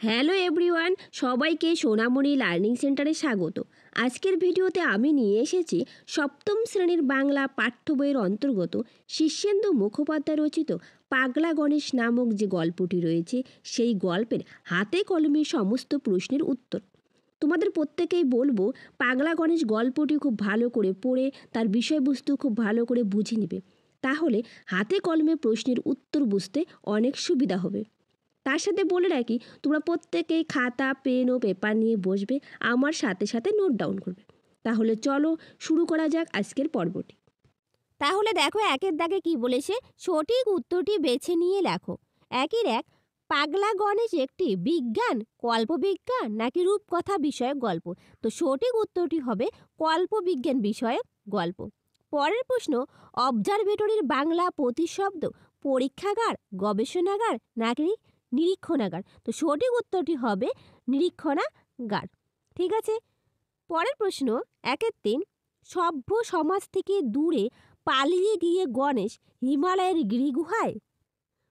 Hello everyone, সবাইকে সোনামণি learning সেন্টারে স্বাগত। আজকের ভিডিওতে আমি নিয়ে এসেছি সপ্তম শ্রেণীর বাংলা পাঠ্য বইয়ের অন্তর্গত শীর্ষেন্দু মুখোপাধ্যায় রচিত পাগলা গণেশ নামক যে গল্পটি রয়েছে, সেই গল্পের হাতে কলমে সমস্ত প্রশ্নের উত্তর। তোমাদের প্রত্যেকেই বলবো, পাগলা গণেশ গল্পটি খুব ভালো করে পড়ে তার বিষয়বস্তু খুব ভালো করে বুঝে নেবে, তাহলে হাতে কলমে প্রশ্নের উত্তর বুঝতে অনেক সুবিধা হবে। তার সাথে বলে রাখি, তোমরা প্রত্যেকেই খাতা পেন ও পেপার নিয়ে বসবে, আমার সাথে সাথে নোট ডাউন করবে। তাহলে চলো শুরু করা যাক আজকের পর্বটি। তাহলে দেখো একের দাগে কি বলেছে, সঠিক উত্তরটি বেছে নিয়ে লেখো। একের এক, পাগলা গণেশ একটি বিজ্ঞান, কল্পবিজ্ঞান নাকি রূপকথা বিষয়ক গল্প? তো সঠিক উত্তরটি হবে কল্পবিজ্ঞান বিষয়ক গল্প। পরের প্রশ্ন, অবজারভেটরির বাংলা প্রতিশব্দ পরীক্ষাগার, গবেষণাগার নাকি নিরীক্ষণাগার? তো সঠিক উত্তরটি হবে নিরীক্ষণাগার। ঠিক আছে। পরের প্রশ্ন, একের তিন, সভ্য সমাজ থেকে দূরে পালিয়ে গিয়ে গণেশ হিমালয়ের গিরিগুহায়,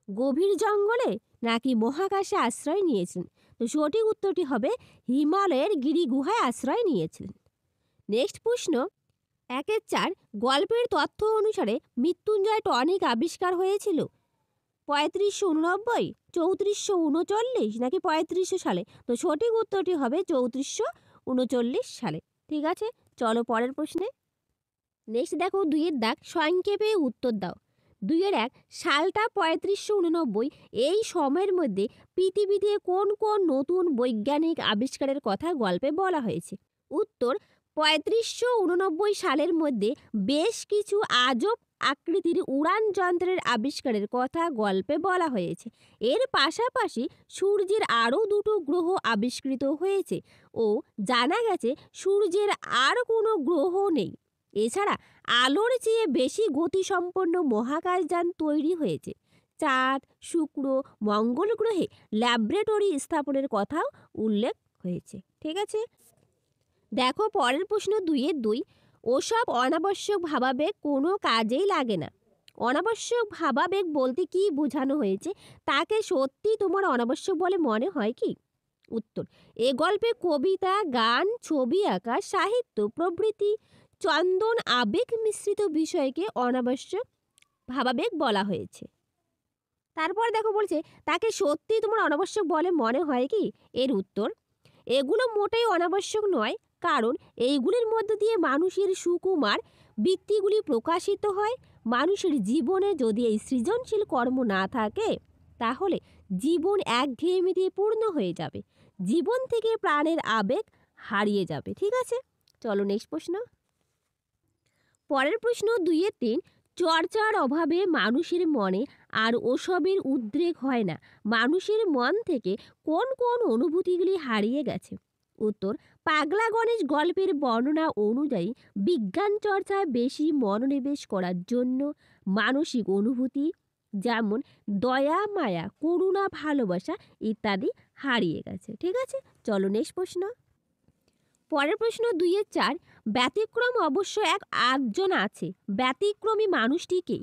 গভীর জঙ্গলে নাকি মহাকাশে আশ্রয় নিয়েছেন? তো সঠিক উত্তরটি হবে হিমালয়ের গিরিগুহায় আশ্রয় নিয়েছিলেন। নেক্সট প্রশ্ন, একের চার, গল্পের তথ্য অনুসারে মৃত্যুঞ্জয় টনিক আবিষ্কার হয়েছিল 3589, 3439 নাকি 3500 সালে? তো সঠিক উত্তরটি হবে 3439 সালে। ঠিক আছে, চলো পরের প্রশ্নে। নেক্সট দেখো, দুইয়ের দাগ, সংক্ষেপে উত্তর দাও। দুইয়ের এক, সালটা 3589, এই সময়ের মধ্যে পৃথিবীতে কোন কোন নতুন বৈজ্ঞানিক আবিষ্কারের কথা গল্পে বলা হয়েছে? উত্তর, 3589 সালের মধ্যে বেশ কিছু আজব আকৃতির উড়ান যন্ত্রের আবিষ্কারের কথা গল্পে বলা হয়েছে। এর পাশাপাশি সূর্যের আরও দুটো গ্রহ আবিষ্কৃত হয়েছে ও জানা গেছে সূর্যের আর কোনো গ্রহ নেই। এছাড়া আলোর চেয়ে বেশি গতিসম্পন্ন মহাকাশযান তৈরি হয়েছে। চাঁদ, শুক্র, মঙ্গল গ্রহে ল্যাবরেটরি স্থাপনের কথাও উল্লেখ হয়েছে। ঠিক আছে, দেখো পরের প্রশ্ন, দুইয়ের দুই, ওসব অনাবশ্যক ভাবাবেগ কোনো কাজেই লাগে না। অনাবশ্যক ভাবাবেগ বলতে কি বোঝানো হয়েছে? তাকে সত্যি তোমার অনাবশ্যক বলে মনে হয় কি? উত্তর, এ গল্পে কবিতা, গান, ছবি আঁকা, সাহিত্য প্রভৃতি চন্দন আবেগ মিশ্রিত বিষয়কে অনাবশ্যক ভাবাবেগ বলা হয়েছে। তারপর দেখো বলছে, তাকে সত্যি তোমার অনাবশ্যক বলে মনে হয় কি? এর উত্তর, এগুলো মোটেই অনাবশ্যক নয়, কারণ এইগুলির মধ্য দিয়ে মানুষের সুকুমার বৃত্তিগুলি প্রকাশিত হয়। মানুষের জীবনে যদি এই সৃজনশীল কর্ম না থাকে, তাহলে জীবন একঘেয়েমিতে পূর্ণ হয়ে যাবে, জীবন থেকে প্রাণের আবেগ হারিয়ে যাবে। ঠিক আছে, চলো নেক্সট প্রশ্ন। পরের প্রশ্ন, দুইয়ের তিন, চর্চার অভাবে মানুষের মনে আর ওসবের উদ্রেক হয় না, মানুষের মন থেকে কোন কোন অনুভূতিগুলি হারিয়ে গেছে? উত্তর, পাগলা গণেশ গল্পের বর্ণনা অনুযায়ী বিজ্ঞান চর্চায় বেশি মনোনিবেশ করার জন্য মানসিক অনুভূতি যেমন দয়া, মায়া, করুণা, ভালোবাসা ইত্যাদি হারিয়ে গেছে। ঠিক আছে, চলো নেক্সট প্রশ্ন। পরের প্রশ্ন, দুইয়ের চার, ব্যতিক্রম অবশ্য একজন আছে, ব্যতিক্রমী মানুষটি কে?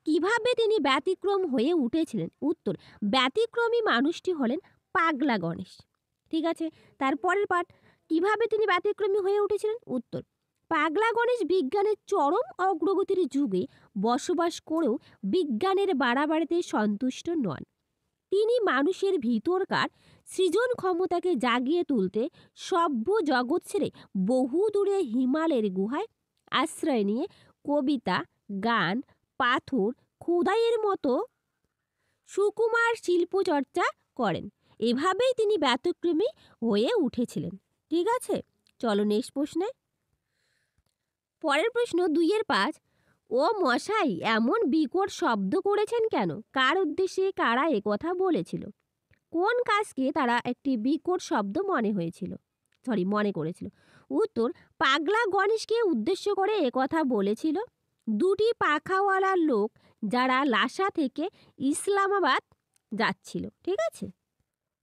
কিভাবে তিনি ব্যতিক্রম হয়ে উঠেছিলেন? উত্তর, ব্যতিক্রমী মানুষটি হলেন পাগলা গণেশ। ঠিক আছে, তারপরের পাঠ, কিভাবে তিনি ব্যতিক্রমী হয়ে উঠেছিলেন? উত্তর, পাগলা গণেশ বিজ্ঞানের চরম অগ্রগতির যুগে বসবাস করেও বিজ্ঞানের বাড়াবাড়িতে সন্তুষ্ট নন। তিনি মানুষের ভিতরকার সৃজন ক্ষমতাকে জাগিয়ে তুলতে সভ্য জগৎ ছেড়ে বহু দূরে হিমালয়ের গুহায় আশ্রয় নিয়ে কবিতা, গান, পাথর খোদাইয়ের মতো সুকুমার শিল্পচর্চা করেন। এভাবেই তিনি ব্যতিক্রমী হয়ে উঠেছিলেন। ঠিক আছে, চলো নেক্সট প্রশ্নে। পরের প্রশ্ন, দুইয়ের পাঁচ, ও মশাই এমন বিকট শব্দ করেছেন কেন? কার উদ্দেশ্যে কারা একথা বলেছিল? কোন কাজকে তারা একটি বিকট শব্দ মনে করেছিল? উত্তর, পাগলা গণেশকে উদ্দেশ্য করে একথা বলেছিল দুটি পাখাওয়ালা লোক যারা লাসা থেকে ইসলামাবাদ যাচ্ছিল। ঠিক আছে,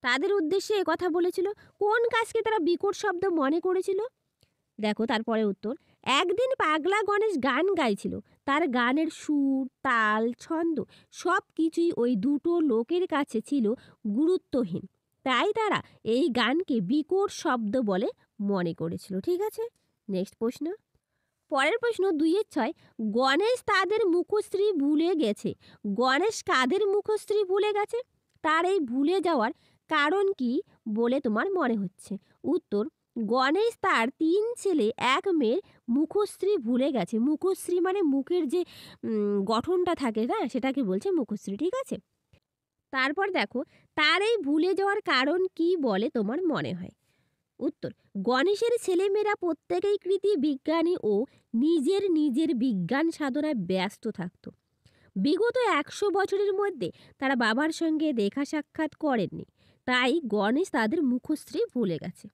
তাদের উদ্দেশ্যে একথা বলেছিল। কোন কাজকে তারা বিকট শব্দ মনে করেছিল? দেখো তারপরে উত্তর, একদিন পাগলা গণেশ গান গাইছিল, তার গানের সুর, তাল, ছন্দ সব কিছুই ওই দুটো লোকের কাছে ছিল গুরুত্বহীন। তাই তারা এই গানকে বিকট শব্দ বলে মনে করেছিল। ঠিক আছে, নেক্সট প্রশ্ন। পরের প্রশ্ন 2-6, গণেশ তাদের মুখশ্রী ভুলে গেছে। গণেশ কাদের মুখশ্রী ভুলে গেছে? তার এই ভুলে যাওয়ার কারণ কি বলে তোমার মনে হচ্ছে? উত্তর, গণেশ তার 3 ছেলে 1 মেয়ের মুখশ্রী ভুলে গেছে। মুখশ্রী মানে মুখের যে গঠনটা থাকে না, সেটাকে বলছে মুখশ্রী। ঠিক আছে, তারপর দেখো তার এই ভুলে যাওয়ার কারণ কি বলে তোমার মনে হয়? উত্তর, গণেশের ছেলেমেয়েরা প্রত্যেকেই কৃতি বিজ্ঞানী ও নিজের নিজের বিজ্ঞান সাধনায় ব্যস্ত থাকত। বিগত 100 বছরের মধ্যে তারা বাবার সঙ্গে দেখা সাক্ষাৎ করেননি, তাই গণেশ তাদের মুখশ্রী ভুলে গেছে।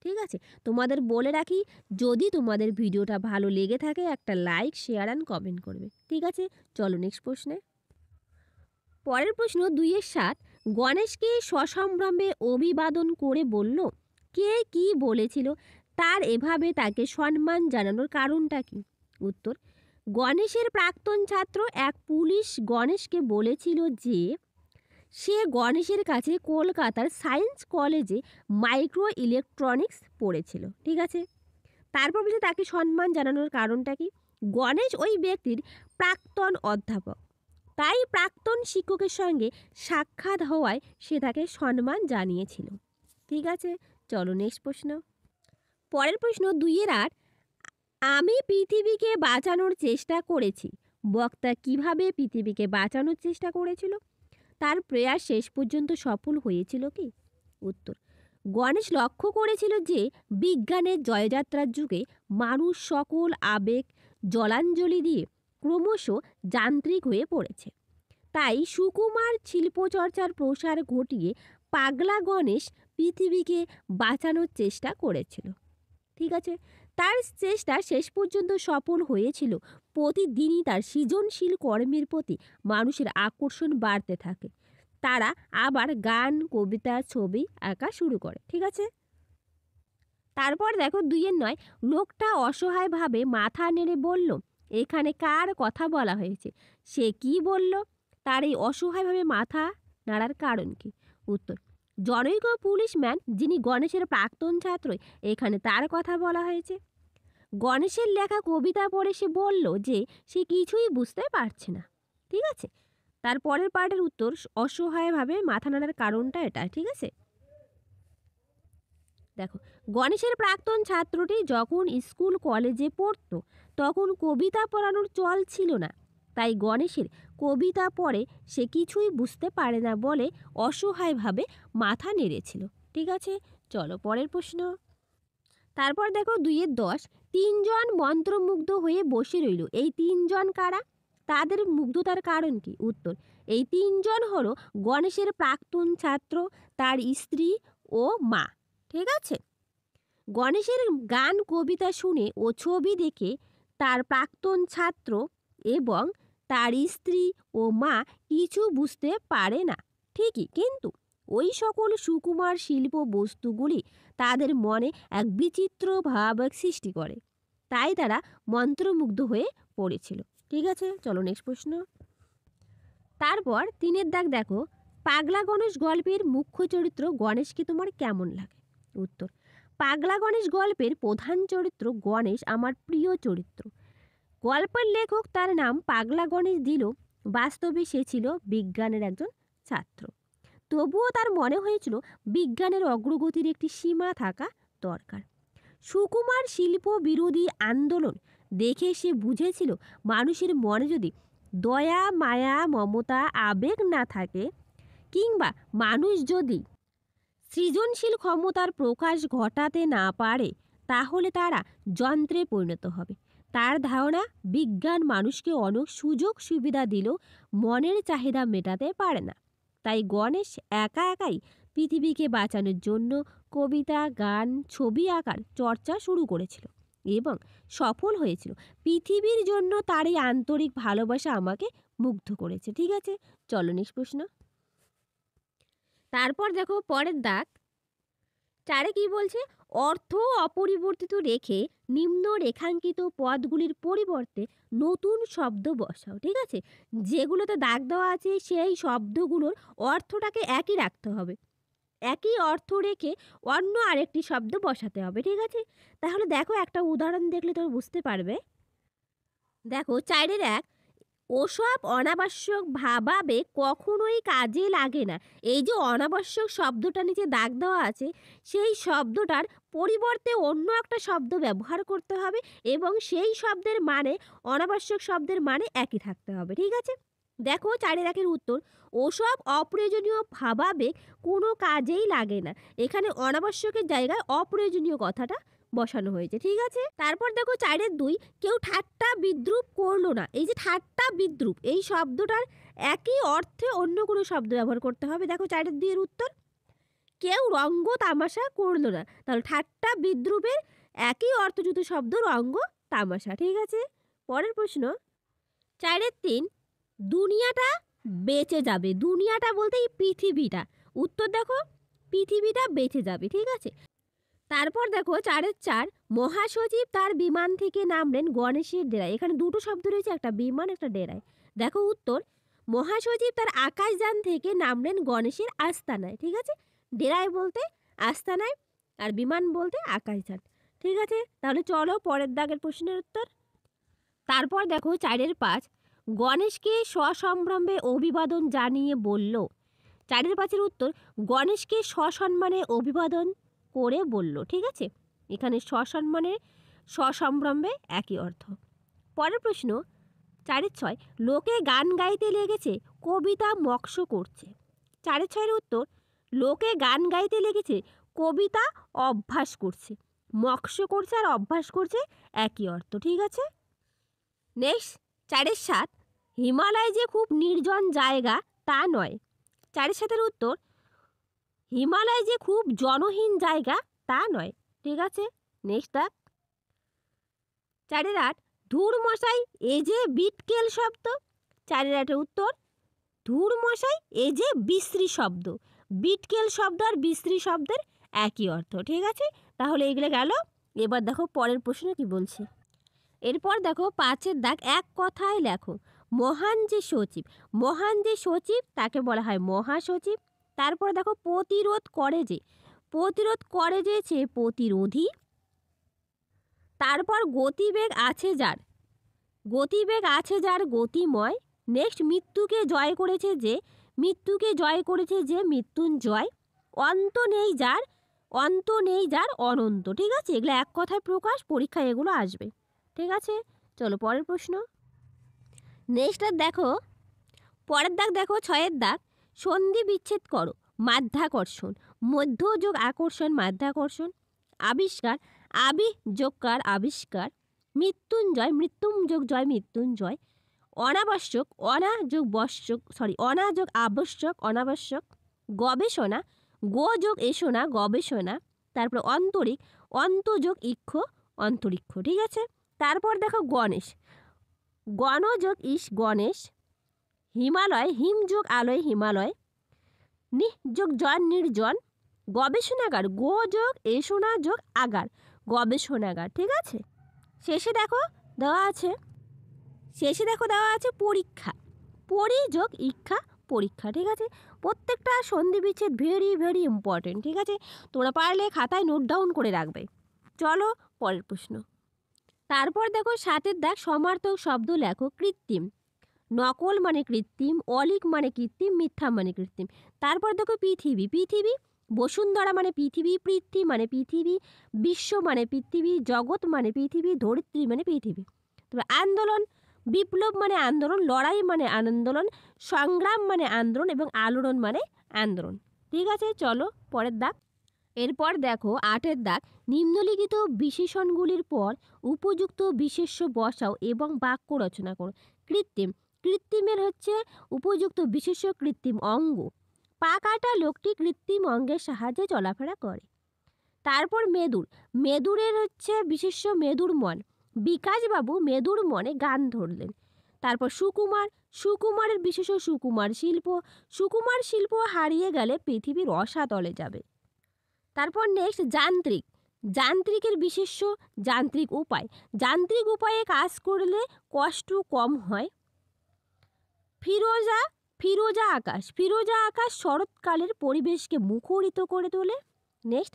ঠিক আছে, তোমাদের বলে রাখি, যদি তোমাদের ভিডিওটা ভালো লেগে থাকে একটা লাইক, শেয়ার অ্যান্ড কমেন্ট করবে। ঠিক আছে, চলো নেক্সট প্রশ্নে। পরের প্রশ্ন 2-7, গণেশকে সসম্ভ্রমে অভিবাদন করে বলল, কে কি বলেছিল? তার এভাবে তাকে সম্মান জানানোর কারণটা কি? উত্তর, গণেশের প্রাক্তন ছাত্র এক পুলিশ গণেশকে বলেছিল যে সে গণেশের কাছে কলকাতার সায়েন্স কলেজে মাইক্রো ইলেকট্রনিক্স পড়েছিল। ঠিক আছে, তারপর বলছে তাকে সম্মান জানানোর কারণটা কি? গণেশ ওই ব্যক্তির প্রাক্তন অধ্যাপক, তাই প্রাক্তন শিক্ষকের সঙ্গে সাক্ষাৎ হওয়ায় সে তাকে সম্মান জানিয়েছিল। ঠিক আছে, চলো নেক্সট প্রশ্ন। পরের প্রশ্ন 2-8, আমি পৃথিবীকে বাঁচানোর চেষ্টা করেছি। বক্তা কিভাবে পৃথিবীকে বাঁচানোর চেষ্টা করেছিল? তার প্রয়াস শেষ পর্যন্ত সফল হয়েছিল কি? উত্তর, গণেশ লক্ষ্য করেছিল যে বিজ্ঞানের জয়যাত্রার যুগে মানুষ সকল আবেগ জলাঞ্জলি দিয়ে ক্রমশ যান্ত্রিক হয়ে পড়েছে। তাই সুকুমার শিল্পচর্চার প্রসার ঘটিয়ে পাগলা গণেশ পৃথিবীকে বাঁচানোর চেষ্টা করেছিল। ঠিক আছে, তার চেষ্টা শেষ পর্যন্ত সফল হয়েছিল। প্রতিদিনই তার সৃজনশীল কর্মের প্রতি মানুষের আকর্ষণ বাড়তে থাকে। তারা আবার গান, কবিতা, ছবি আঁকা শুরু করে। ঠিক আছে, তারপর দেখো 2-9, লোকটা অসহায়ভাবে মাথা নেড়ে বলল, এখানে কার কথা বলা হয়েছে? সে কি বলল? তার এই অসহায়ভাবে মাথা নাড়ার কারণ কি? উত্তর, জনৈক পুলিশম্যান যিনি গণেশের প্রাক্তন ছাত্র, এখানে তার কথা বলা হয়েছে। গণেশের লেখা কবিতা পড়ে সে বলল যে সে কিছুই বুঝতে পারছে না। ঠিক আছে, তার পরের পার্টের উত্তর, অসহায়ভাবে মাথা নাড়ার কারণটা এটা। ঠিক আছে, দেখো গণেশের প্রাক্তন ছাত্রটি যখন স্কুল কলেজে পড়তো তখন কবিতা পড়ানোর চল ছিল না, তাই গণেশের কবিতা পড়ে সে কিছুই বুঝতে পারে না বলে অসহায়ভাবে মাথা নেড়েছিল। ঠিক আছে, চলো পরের প্রশ্ন। তারপর দেখো 2-10, 3 জন মন্ত্রমুগ্ধ হয়ে বসে রইল। এই 3 জন কারা? তাদের মুগ্ধতার কারণ কি? উত্তর, এই 3 জন হলো গণেশের প্রাক্তন ছাত্র, তার স্ত্রী ও মা। ঠিক আছে, গণেশের গান, কবিতা শুনে ও ছবি দেখে তার প্রাক্তন ছাত্র এবং তার স্ত্রী ও মা কিছু বুঝতে পারে না ঠিকই, কিন্তু ওই সকল সুকুমার শিল্প বস্তুগুলি তাদের মনে এক বিচিত্র ভাব সৃষ্টি করে, তাই তারা মন্ত্রমুগ্ধ হয়ে পড়েছিল। ঠিক আছে, চলো নেক্সট প্রশ্ন। তারপর 3 দাগ দেখো, পাগলা গণেশ গল্পের মুখ্য চরিত্র গণেশকে তোমার কেমন লাগে? উত্তর, পাগলা গণেশ গল্পের প্রধান চরিত্র গণেশ আমার প্রিয় চরিত্র। গল্পের লেখক তার নাম পাগলা গণেশ দিল, বাস্তবে সে ছিল বিজ্ঞানের একজন ছাত্র। তবুও তার মনে হয়েছিল বিজ্ঞানের অগ্রগতির একটি সীমা থাকা দরকার। সুকুমার শিল্প বিরোধী আন্দোলন দেখে সে বুঝেছিল মানুষের মনে যদি দয়া, মায়া, মমতা, আবেগ না থাকে, কিংবা মানুষ যদি সৃজনশীল ক্ষমতার প্রকাশ ঘটাতে না পারে, তাহলে তারা যন্ত্রে পরিণত হবে। তার ধারণা বিজ্ঞান মানুষকে অনেক সুযোগ সুবিধা দিলেও মনের চাহিদা মেটাতে পারে না। তাই গণেশ একা একাই পৃথিবীকে বাঁচানোর জন্য কবিতা, গান, ছবি আঁকার চর্চা শুরু করেছিল এবং সফল হয়েছিল। পৃথিবীর জন্য তার এই আন্তরিক ভালোবাসা আমাকে মুগ্ধ করেছে। ঠিক আছে, চলো নেক্সট প্রশ্ন। তারপর দেখো পরের দাগ 4 কি বলছে? অর্থ অপরিবর্তিত রেখে নিম্ন রেখাঙ্কিত পদগুলির পরিবর্তে নতুন শব্দ বসাও। ঠিক আছে, যেগুলোতে দাগ দেওয়া আছে সেই শব্দগুলোর অর্থটাকে একই রাখতে হবে। একই অর্থ রেখে অন্য আরেকটি শব্দ বসাতে হবে, ঠিক আছে? তাহলে দেখো একটা উদাহরণ দেখলে তুমি বুঝতে পারবে। দেখো 4-1, ওসব অনাবশ্যক ভাবাবে কখনোই কাজে লাগে না। এই যে অনাবশ্যক শব্দটা নিচে দাগ দেওয়া আছে, সেই শব্দটার পরিবর্তে অন্য একটা শব্দ ব্যবহার করতে হবে এবং সেই শব্দের মানে অনাবশ্যক শব্দের মানে একই থাকতে হবে, ঠিক আছে? দেখো 4-1 উত্তর, ওসব অপ্রয়োজনীয় ভাবাবেগ কোনো কাজেই লাগে না। এখানে অনাবশ্যকের জায়গায় অপ্রয়োজনীয় কথাটা বসানো হয়েছে, ঠিক আছে? তারপর দেখো 4-2, কেউ ঠাট্টা বিদ্রুপ করলো না। এই যে ঠাট্টা বিদ্রুপ এই শব্দটার একই অর্থে অন্য কোনো শব্দ ব্যবহার করতে হবে। দেখো 4-2 এর উত্তর, কেউ রঙ্গ তামাশা করলো না। তাহলে ঠাট্টা বিদ্রুপের একই অর্থযুক্ত শব্দ রঙ্গ তামাশা, ঠিক আছে? পরের প্রশ্ন 4-3, দুনিয়াটা বেঁচে যাবে। দুনিয়াটা বলতে এই পৃথিবীটা। উত্তর দেখো, পৃথিবীটা বেঁচে যাবে, ঠিক আছে? তারপর দেখো 4-4, মহাসচিব তার বিমান থেকে নামলেন গণেশের ডেরায়। এখানে দুটো শব্দ রয়েছে, একটা বিমান একটা ডেরায়। দেখো উত্তর, মহাসচিব তার আকাশযান থেকে নামলেন গণেশের আস্তানায়, ঠিক আছে? ডেরায় বলতে আস্তানায় আর বিমান বলতে আকাশযান, ঠিক আছে? তাহলে চলো পরের দাগের প্রশ্নের উত্তর। তারপর দেখো 4-5, গণেশকে সসম্ভ্রমে অভিবাদন জানিয়ে বলল। 4-5 উত্তর, গণেশকে সসম্মানে অভিবাদন করে বলল, ঠিক আছে? এখানে সসম্মানে সসম্ভ্রমে একই অর্থ। পরের প্রশ্ন 4-6, লোকে গান গাইতে লেগেছে, কবিতা মক্ষ করছে। 4-6 উত্তর, লোকে গান গাইতে লেগেছে, কবিতা অভ্যাস করছে। মক্ষ করছে আর অভ্যাস করছে একই অর্থ, ঠিক আছে? নেক্সট 4-7, হিমালয় যে খুব নির্জন জায়গা তা নয়। 4-7 উত্তর, হিমালয় যে খুব জনহীন জায়গা তা নয়, ঠিক আছে? নেক্সট দাগ 4-8, ধুর মশাই এ যে বিটকেল শব্দ। 4-8 উত্তর, ধুর মশাই এ যে বিশ্রী শব্দ। বিটকেল শব্দ আর বিশ্রী শব্দের একই অর্থ, ঠিক আছে? তাহলে এগুলো গেল। এবার দেখো পরের প্রশ্ন কি বলছে। এরপর দেখো 5-এর দাগ, এক কথায় লেখো। মহান যে সচিব, মহান যে সচিব তাকে বলা হয় মহাসচিব। তারপর দেখো প্রতিরোধ করে যে, প্রতিরোধ করে যে সে প্রতিরোধী। তারপর গতিবেগ আছে যার, গতিবেগ আছে যার গতিময়। নেক্সট মৃত্যুকে জয় করেছে যে, মৃত্যুকে জয় করেছে যে মৃত্যুঞ্জয়। অন্ত নেই যার, অন্ত নেই যার অনন্ত, ঠিক আছে? এগুলো এক কথায় প্রকাশ, পরীক্ষায় এগুলো আসবে, ঠিক আছে? চলো পরের প্রশ্ন। নেক্সট দেখো পরের দাগ, দেখো 6-এর দাগ, সন্ধি বিচ্ছেদ করো। মাধ্যাকর্ষণ, মধ্য যোগ আকর্ষণ মাধ্যাকর্ষণ। আবিষ্কার, আবি যোগকার আবিষ্কার। মৃত্যুঞ্জয়, মৃত্যুঞ্যোগ জয় মৃত্যুঞ্জয়। অনাবশ্যক, অনা যোগ বশ্যক অনা যোগ আবশ্যক অনাবশ্যক। গবেষণা, গো যোগ এসোনা গবেষণা। তারপর অন্তরিক, অন্তযোগ ইক্ষ অন্তরিক্ষ, ঠিক আছে? তারপর দেখো গণেশ, গণ যোগ ইস গণেশ। হিমালয়, হিম যোগ আলয় হিমালয়। নিঃ যোগ জন নির্জন। গবেষণাগার, গো যোগ এসোনা যোগ আগার গবেষণাগার, ঠিক আছে? শেষে দেখো দেওয়া আছে, শেষে দেখো দেওয়া আছে পরীক্ষা, পরি যোগ ইক্ষা পরীক্ষা, ঠিক আছে? প্রত্যেকটা সন্ধি বিচ্ছেদ ভেরি ভেরি ইম্পর্টেন্ট, ঠিক আছে? তোমরা পারলে খাতায় নোট ডাউন করে রাখবে। চলো পরের প্রশ্ন। তারপর দেখো 7-এর দাগ, সমার্থক শব্দ লেখো। কৃত্রিম, নকল মানে কৃত্রিম, অলিক মানে কৃত্রিম, মিথ্যা মানে কৃত্রিম। তারপর দেখো পৃথিবী, পৃথিবী। বসুন্ধরা মানে পৃথিবী, পৃথ্বী মানে পৃথিবী, বিশ্ব মানে পৃথিবী, জগৎ মানে পৃথিবী, ধরিত্রী মানে পৃথিবী। তবে আন্দোলন, বিপ্লব মানে আন্দোলন, লড়াই মানে আন্দোলন, সংগ্রাম মানে আন্দোলন এবং আলোড়ন মানে আন্দোলন, ঠিক আছে? চলো পরের দাগ। এরপর দেখো 8-এর দাগ, নিম্নলিখিত বিশেষণগুলির পর উপযুক্ত বিশেষ্য বসাও এবং বাক্য রচনা করো। কৃত্রিম, কৃত্রিমের হচ্ছে উপযুক্ত বিশেষ্য কৃত্রিম অঙ্গ। পা কাটা লোকটি কৃত্রিম অঙ্গের সাহায্যে চলাফেরা করে। তারপর মেদুর, মেদুরের হচ্ছে বিশেষ্য মেদুর মন। বিকাশবাবু মেদুর মনে গান ধরলেন। তারপর সুকুমার, সুকুমারের বিশেষ্য সুকুমার শিল্প। সুকুমার শিল্প হারিয়ে গেলে পৃথিবীর রসাতলে যাবে। তারপর নেক্সট যান্ত্রিক, যান্ত্রিকের বিশেষ্য যান্ত্রিক উপায়। যান্ত্রিক উপায়ে কাজ করলে কষ্ট কম হয়। ফিরোজা, ফিরোজা আকাশ, ফিরোজা আকাশ শরৎকালের পরিবেশকে মুখরিত করে তোলে। নেক্সট,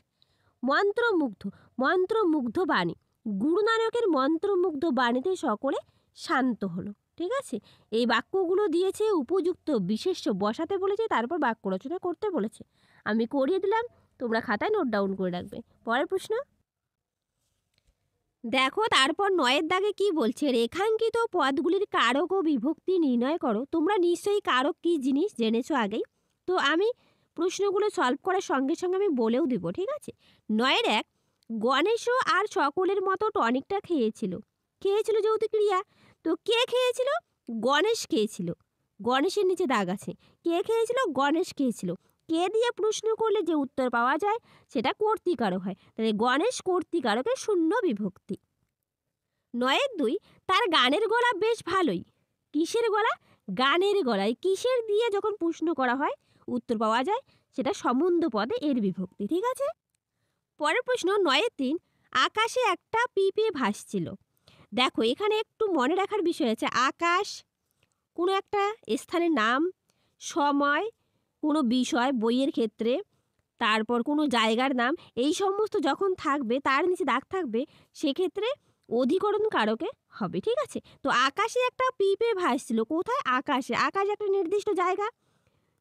মন্ত্রমুগ্ধ, মন্ত্রমুগ্ধ বাণী, গুরু নানকের মন্ত্রমুগ্ধ বাণীতে সকলে শান্ত হলো। ঠিক আছে, এই বাক্যগুলো দিয়েছে, উপযুক্ত বিশেষ্য বসাতে বলেছে, তারপর বাক্য রচনা করতে বলেছে। আমি করিয়ে দিলাম, তোমরা খাতায় নোট ডাউন করে রাখবে। পরের প্রশ্ন দেখো, তারপর 9 দাগে কি বলছে, রেখাঙ্কিত পদগুলির কারক ও বিভক্তি নির্ণয় করো। তোমরা নিশ্চয়ই কারক কি জিনিস জেনেছো আগেই, তো আমি প্রশ্নগুলো সলভ করার সঙ্গে সঙ্গে আমি বলেও দিব। ঠিক আছে, 9-1, গণেশও আর সকলের মতো টনিকটা খেয়েছিল। খেয়েছিল যেহেতু ক্রিয়া, তো কে খেয়েছিল? গণেশ খেয়েছিল। গণেশের নিচে দাগ আছে, কে খেয়েছিল? গণেশ খেয়েছিল। কে দিয়ে প্রশ্ন করলে যে উত্তর পাওয়া যায় সেটা কর্তৃকারক হয়, তাহলে গণেশ কর্তৃকারকের শূন্য বিভক্তি। 9-2, তার গানের গলা বেশ ভালোই। কিসের গলা? গানের গলায়। কিসের দিয়ে যখন প্রশ্ন করা হয় উত্তর পাওয়া যায় সেটা সম্বন্ধ পদে এর বিভক্তি। ঠিক আছে, পরের প্রশ্ন 9-3, আকাশে একটা পিঁপে ভাসছিল। দেখো, এখানে একটু মনে রাখার বিষয় আছে, আকাশ কোনো একটা স্থানের নাম, সময়, কোনো বিষয় বইয়ের ক্ষেত্রে, তারপর কোনো জায়গার নাম, এই সমস্ত যখন থাকবে তার নিচে দাগ থাকবে, সেক্ষেত্রে অধিকরণ কারকে হবে। ঠিক আছে, তো আকাশে একটা পিঁপে ভাসছিল। কোথায়? আকাশে। আকাশ একটা নির্দিষ্ট জায়গা,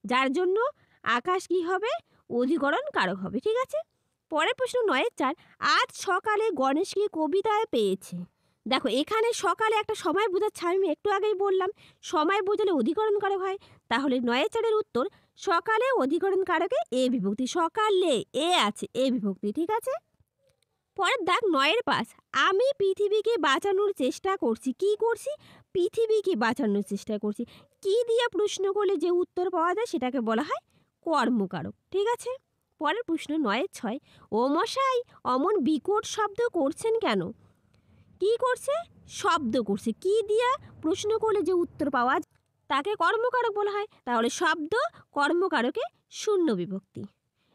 যার জন্য আকাশ কি হবে? অধিকরণ কারক হবে। ঠিক আছে, পরের প্রশ্ন 9-4, আজ সকালে গণেশকে কবিতায় পেয়েছে। দেখো, এখানে সকালে একটা সময় বোঝাচ্ছে, আমি একটু আগেই বললাম সময় বোঝালে অধিকরণ কারক হয়, তাহলে 9-4 উত্তর সকালে অধিকরণ কারকে এ বিভক্তি। সকালে এ আছে, এ বিভক্তি। ঠিক আছে, পরের দাগ 9-5, আমি পৃথিবীকে বাঁচানোর চেষ্টা করছি। কি করছি? পৃথিবীকে বাঁচানোর চেষ্টা করছি। কি দিয়ে প্রশ্ন করলে যে উত্তর পাওয়া যায় সেটাকে বলা হয় কর্মকারক। ঠিক আছে, পরের প্রশ্ন 9-6, ও মশাই অমন বিকট শব্দ করছেন কেন? কি করছে? শব্দ করছে। কি দিয়া প্রশ্ন করলে যে উত্তর পাওয়া যায় তাকে কর্মকারক বলা হয়, তাহলে শব্দ কর্মকারকে শূন্য বিভক্তি।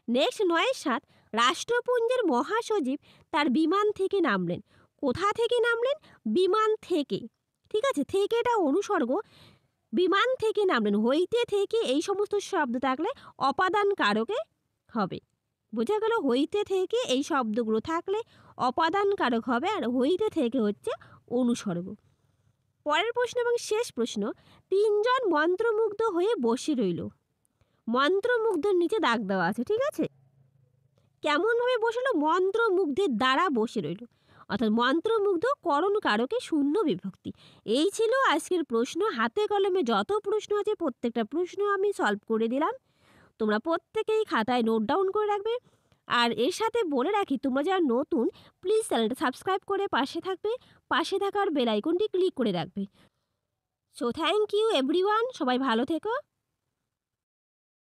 নেক্সট 9-7, রাষ্ট্রপুঞ্জের মহাসচিব তার বিমান থেকে নামলেন। কোথা থেকে নামলেন? বিমান থেকে। ঠিক আছে, থেকে এটা অনুসর্গ, বিমান থেকে নামলেন। হইতে থেকে এই সমস্ত শব্দ থাকলে অপাদান কারকে হবে। বোঝা গেল? হইতে থেকে এই শব্দগুলো থাকলে অপাদান কারক হবে, আর হইতে থেকে হচ্ছে অনুসর্গ। পরের প্রশ্ন এবং শেষ প্রশ্ন, 3 জন মন্ত্রমুগ্ধ হয়ে বসে রইল। মন্ত্রমুগ্ধের নিচে দাগ দেওয়া আছে। ঠিক আছে, কেমনভাবে বসলো? মন্ত্রমুগ্ধের দ্বারা বসে রইল, অর্থাৎ মন্ত্রমুগ্ধ করণ কারকে শূন্য বিভক্তি। এই ছিল আজকের প্রশ্ন। হাতে কলমে যত প্রশ্ন আছে প্রত্যেকটা প্রশ্ন আমি সলভ করে দিলাম। তোমরা প্রত্যেকেই খাতায় নোট ডাউন করে রাখবে। আর এর সাথে বলে রাখি, তোমরা যারা নতুন প্লিজ চ্যানেলটা সাবস্ক্রাইব করে পাশে থাকবে, পাশে থাকার বেল আইকনটি ক্লিক করে রাখবে। সো থ্যাংক ইউ এভরিওয়ান, সবাই ভালো থেকো।